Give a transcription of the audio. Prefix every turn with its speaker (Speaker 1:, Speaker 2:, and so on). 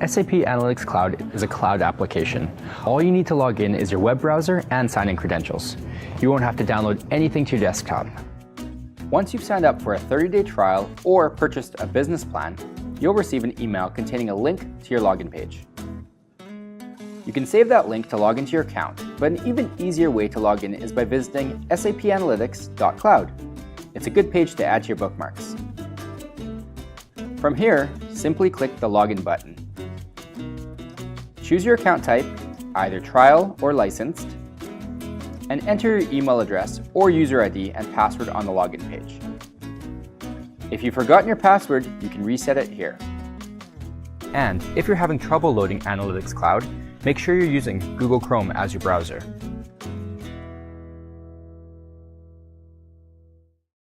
Speaker 1: SAP Analytics Cloud is a cloud application. All you need to log in is your web browser and sign-in credentials. You won't have to download anything to your desktop. Once you've signed up for a 30-day trial or purchased a business plan, you'll receive an email containing a link to your login page. You can save that link to log into your account, but an even easier way to log in is by visiting sapanalytics.cloud. It's a good page to add to your bookmarks. From here, simply click the Login button. Choose your account type, either trial or licensed, and enter your email address or user ID and password on the login page. If you've forgotten your password, you can reset it here. And if you're having trouble loading Analytics Cloud, make sure you're using Google Chrome as your browser.